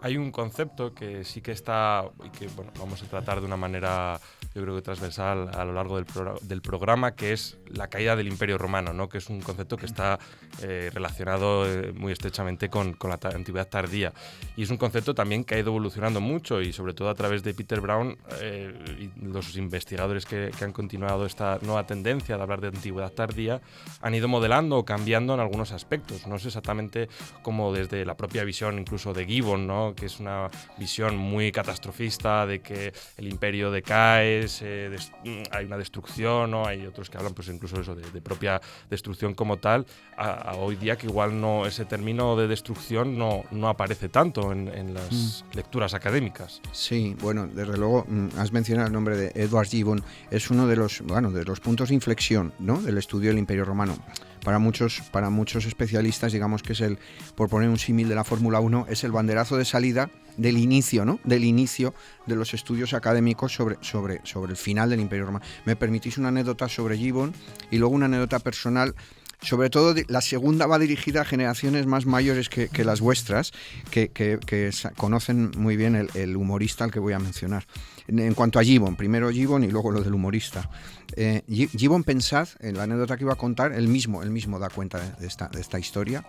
hay un concepto que sí que está y que bueno, vamos a tratar de una manera, yo creo que transversal a lo largo del programa, que es la caída del Imperio Romano, ¿no? Que es un concepto que está relacionado muy estrechamente con la antigüedad tardía. Y es un concepto también que ha ido evolucionando mucho, y sobre todo a través de Peter Brown y los investigadores que han continuado esta nueva tendencia de hablar de antigüedad tardía, han ido modelando o cambiando en algunos aspectos. No sé exactamente cómo desde la propia visión incluso de Gibbon, ¿no? Que es una visión muy catastrofista de que el imperio decae, hay una destrucción, ¿no? Hay otros que hablan pues incluso eso de propia destrucción como tal, a hoy día que igual no, ese término de destrucción no aparece tanto en las lecturas académicas. Sí, bueno, desde luego has mencionado el nombre de Edward Gibbon, es uno de los puntos de inflexión, ¿no?, del estudio del Imperio Romano. Para muchos especialistas, digamos que es por poner un símil de la Fórmula 1, es el banderazo de salida del inicio, ¿no?, del inicio de los estudios académicos sobre el final del Imperio Romano. ¿Me permitís una anécdota sobre Gibbon y luego una anécdota personal? Sobre todo la segunda va dirigida a generaciones más mayores que las vuestras, que conocen muy bien el humorista al que voy a mencionar. En cuanto a Gibbon, primero Gibbon y luego lo del humorista. Gibbon, pensad, en la anécdota que iba a contar, él mismo da cuenta de esta historia.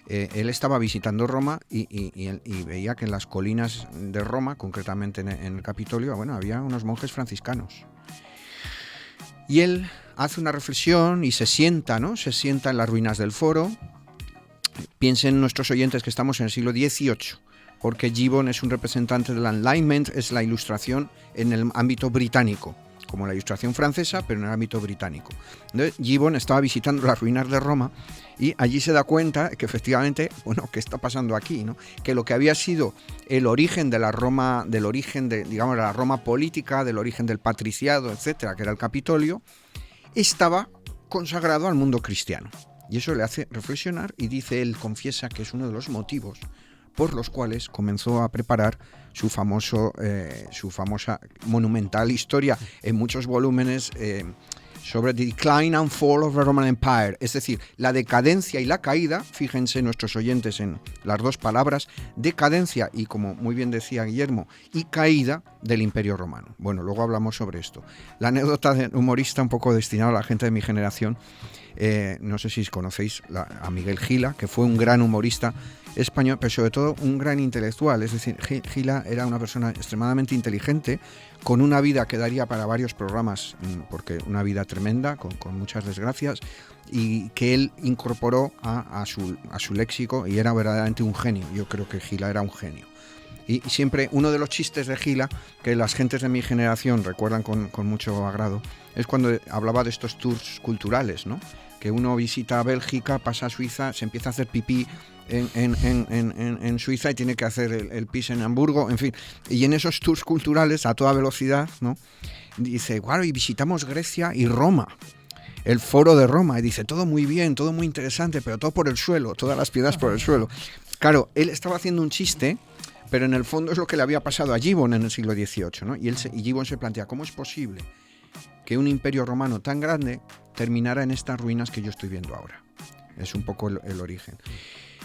Él estaba visitando Roma y veía que en las colinas de Roma, concretamente en el Capitolio, bueno, había unos monjes franciscanos. Y él hace una reflexión y se sienta en las ruinas del foro. Piensen nuestros oyentes que estamos en el siglo XVIII, porque Gibbon es un representante del Enlightenment, es la ilustración en el ámbito británico, como la ilustración francesa, pero en el ámbito británico. Entonces, Gibbon estaba visitando las ruinas de Roma y allí se da cuenta que efectivamente, bueno, ¿qué está pasando aquí?, ¿no? Que lo que había sido el origen de la Roma, del origen de, digamos, la Roma política, del origen del patriciado, etcétera, que era el Capitolio, estaba consagrado al mundo cristiano. Y eso le hace reflexionar y dice, él confiesa que es uno de los motivos por los cuales comenzó a preparar su famosa monumental historia en muchos volúmenes sobre The Decline and Fall of the Roman Empire, es decir, la decadencia y la caída. Fíjense nuestros oyentes en las dos palabras, decadencia y, como muy bien decía Guillermo, y caída del Imperio Romano. Bueno, luego hablamos sobre esto. La anécdota de humorista un poco destinada a la gente de mi generación, no sé si conocéis a Miguel Gila, que fue un gran humorista español, pero sobre todo un gran intelectual. Es decir, Gila era una persona extremadamente inteligente, con una vida que daría para varios programas, porque una vida tremenda, con muchas desgracias, y que él incorporó a su léxico, y era verdaderamente un genio. Yo creo que Gila era un genio. Y siempre uno de los chistes de Gila, que las gentes de mi generación recuerdan con mucho agrado, es cuando hablaba de estos tours culturales, ¿no? Que uno visita Bélgica, pasa a Suiza, se empieza a hacer pipí en Suiza y tiene que hacer el pis en Hamburgo, en fin. Y en esos tours culturales a toda velocidad, ¿no?, dice, bueno, y visitamos Grecia y Roma, el foro de Roma, y dice, todo muy bien, todo muy interesante, pero todo por el suelo, todas las piedras por el suelo. Claro, él estaba haciendo un chiste, pero en el fondo es lo que le había pasado a Gibbon en el siglo XVIII, ¿no? Y Gibbon se plantea, ¿cómo es posible que un imperio romano tan grande terminara en estas ruinas que yo estoy viendo ahora? Es un poco el origen.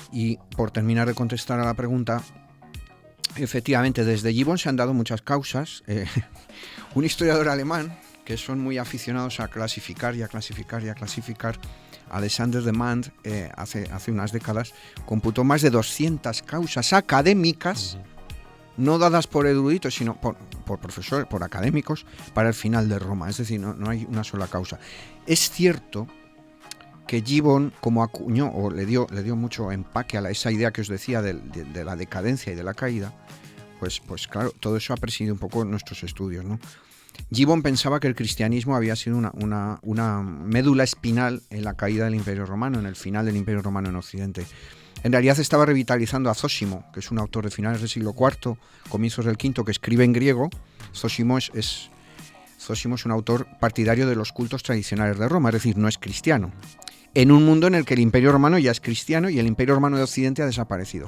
Y por terminar de contestar a la pregunta, efectivamente, desde Gibbon se han dado muchas causas. Un historiador alemán, que son muy aficionados a clasificar, Alexander de Mand, hace unas décadas, computó más de 200 causas académicas, no dadas por eruditos, sino por profesores, por académicos, para el final de Roma. Es decir, no hay una sola causa. Es cierto que Gibbon, como acuñó o le dio mucho empaque a esa idea que os decía de la decadencia y de la caída, pues claro, todo eso ha presidido un poco nuestros estudios, ¿no? Gibbon pensaba que el cristianismo había sido una médula espinal en la caída del Imperio Romano, en el final del Imperio Romano en Occidente. En realidad estaba revitalizando a Zósimo, que es un autor de finales del siglo IV, comienzos del V, que escribe en griego. Zósimo es un autor partidario de los cultos tradicionales de Roma, es decir, no es cristiano, en un mundo en el que el Imperio Romano ya es cristiano y el Imperio Romano de Occidente ha desaparecido.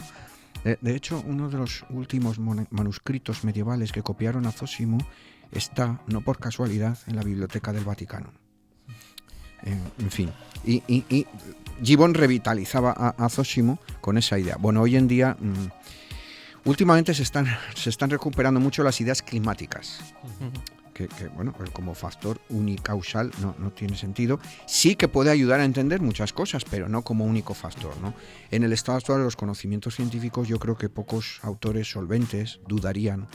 De hecho, uno de los últimos manuscritos medievales que copiaron a Zósimo está, no por casualidad, en la Biblioteca del Vaticano. En fin, y Gibbon revitalizaba a Zósimo con esa idea. Bueno, hoy en día Últimamente se están recuperando mucho las ideas climáticas. Bueno, pues como factor unicausal no tiene sentido. Sí que puede ayudar a entender muchas cosas, pero no como único factor, ¿no? En el estado actual de los conocimientos científicos, yo creo que pocos autores solventes dudarían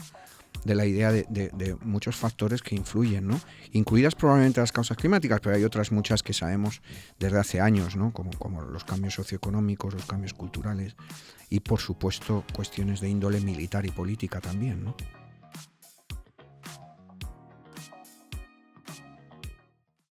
de la idea de muchos factores que influyen, ¿no? Incluidas probablemente las causas climáticas, pero hay otras muchas que sabemos desde hace años, ¿no? Como los cambios socioeconómicos, los cambios culturales y, por supuesto, cuestiones de índole militar y política también, ¿no?